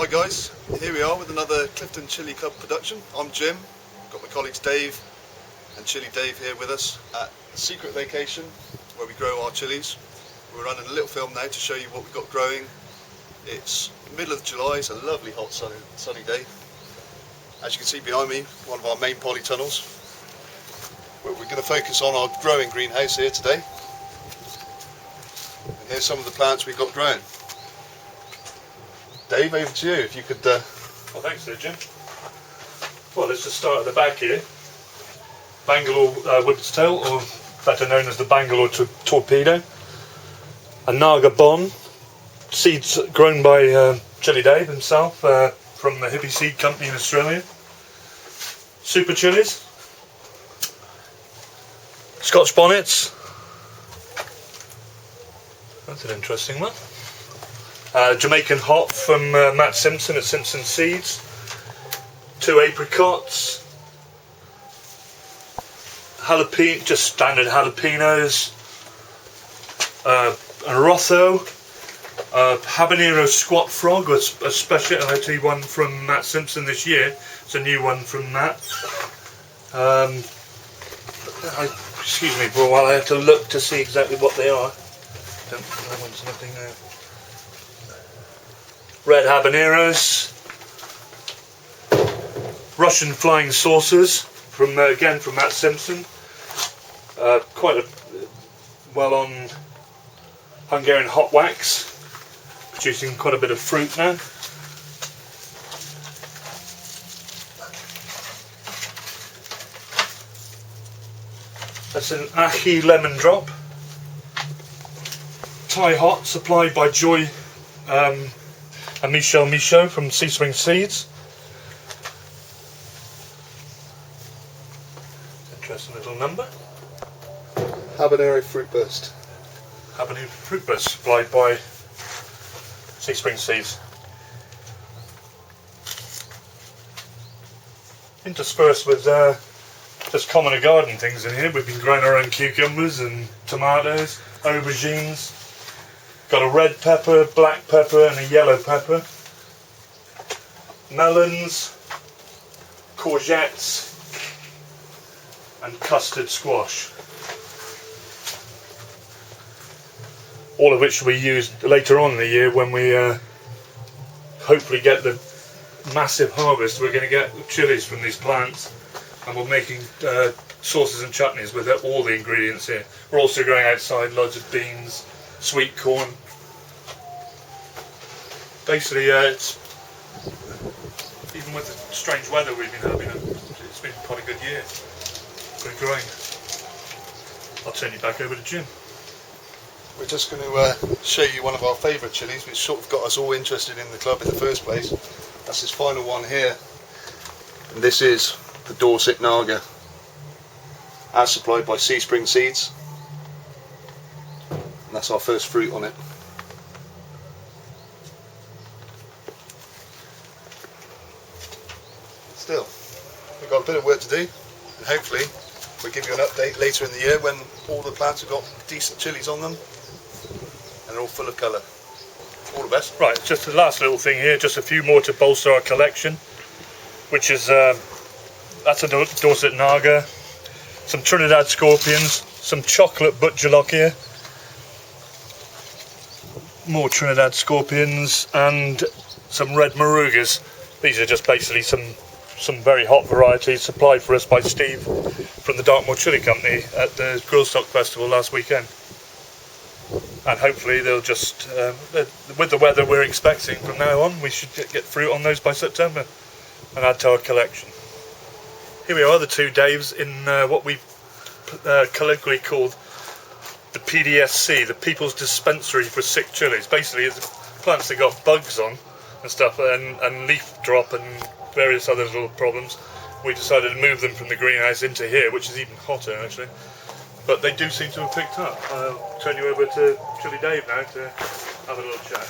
Hi guys, here we are with another Clifton Chilli Club production. I'm Jim, got my colleagues Dave and ChilliDave here with us at a secret location where we grow our chilies. We're running a little film now to show you what we've got growing. It's middle of July, it's a lovely hot sunny day. As you can see behind me, one of our main polytunnels. We're going to focus on our growing greenhouse here today. And here's some of the plants we've got growing. Dave, over to you, if you could... Well, thanks there, Jim. Well, let's just start at the back here. Bangalore wood's tail, or better known as the Bangalore torpedo. A Naga bon, seeds grown by ChilliDave himself from the Hippy Seed Company in Australia. Super chilies. Scotch bonnets. That's an interesting one. Jamaican hop from Matt Simpson at Simpson Seeds. 2 apricots. Jalapeno, just standard jalapenos. A Rotho. Habanero squat frog, a specialty one from Matt Simpson this year. It's a new one from Matt. Excuse me for a while, I have to look to see exactly what they are. That one's nothing there. Red habaneros, Russian flying saucers from again from Matt Simpson. Quite a well-on Hungarian hot wax, producing quite a bit of fruit now. That's an ahi lemon drop. Thai hot, supplied by Joy and Michaud from Sea Spring Seeds. Interesting little number. Habanero fruit burst. Habanero fruit burst, supplied by Sea Spring Seeds. Interspersed with just common garden things in here. We've been growing our own cucumbers and tomatoes, aubergines. Got a red pepper, black pepper and a yellow pepper. Melons, courgettes and custard squash. All of which will be used later on in the year when we hopefully get the massive harvest. We're going to get chilies from these plants, and we're making sauces and chutneys with all the ingredients here. We're also growing outside loads of beans, sweet corn. Basically, it's even with the strange weather we've been having, it's been quite a good year. We're growing. I'll turn you back over to Jim. We're just going to show you one of our favourite chilies, which sort of got us all interested in the club in the first place. That's this final one here. And this is the Dorset Naga, as supplied by Sea Spring Seeds. And that's our first fruit on it. Still, we've got a bit of work to do, and hopefully we'll give you an update later in the year when all the plants have got decent chilies on them and they're all full of colour. All the best. Right, just the last little thing here, just a few more to bolster our collection, which is that's a Dorset Naga, some Trinidad scorpions, some chocolate butcherlochia, more Trinidad scorpions, and some red marugas. These are just basically some very hot varieties supplied for us by Steve from the Dartmoor Chilli Company at the Grill Stock Festival last weekend. And hopefully they'll just, with the weather we're expecting from now on, we should get fruit on those by September and add to our collection. Here we are, the two Daves in what we colloquially called the PDSC, the People's Dispensary for Sick Chilies. Basically it's plants that got bugs on and stuff, and leaf drop and various other little problems. We decided to move them from the greenhouse into here, which is even hotter actually. But they do seem to have picked up. I'll turn you over to ChilliDave now to have a little chat.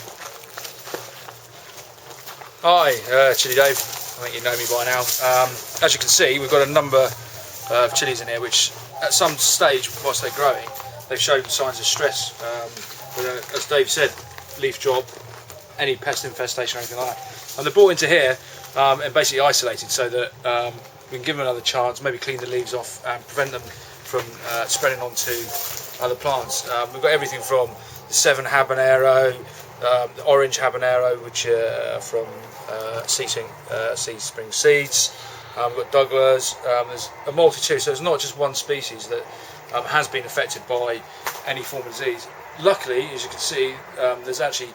Hi, ChilliDave. I think you know me by now. As you can see, we've got a number of chilies in here which at some stage whilst they're growing they've shown signs of stress. But, as Dave said, leaf drop, any pest infestation or anything like that. And they're brought into here and basically isolated so that we can give them another chance, maybe clean the leaves off and prevent them from spreading onto other plants. We've got everything from the 7 Habanero, the orange Habanero, which are from Sea Spring Seeds. We've got Douglas. There's a multitude, so it's not just one species that has been affected by any form of disease. Luckily, as you can see, there's actually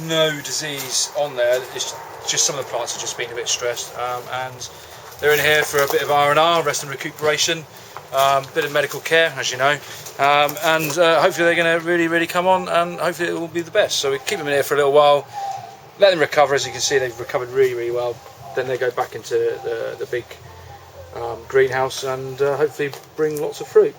no disease on there. It's just some of the plants have just been a bit stressed, and they're in here for a bit of R&R, rest and recuperation, bit of medical care, as you know, and hopefully they're going to really come on, and hopefully it will be the best. So we keep them in here for a little while, let them recover. As you can see, they've recovered really well. Then they go back into the big greenhouse and hopefully bring lots of fruit.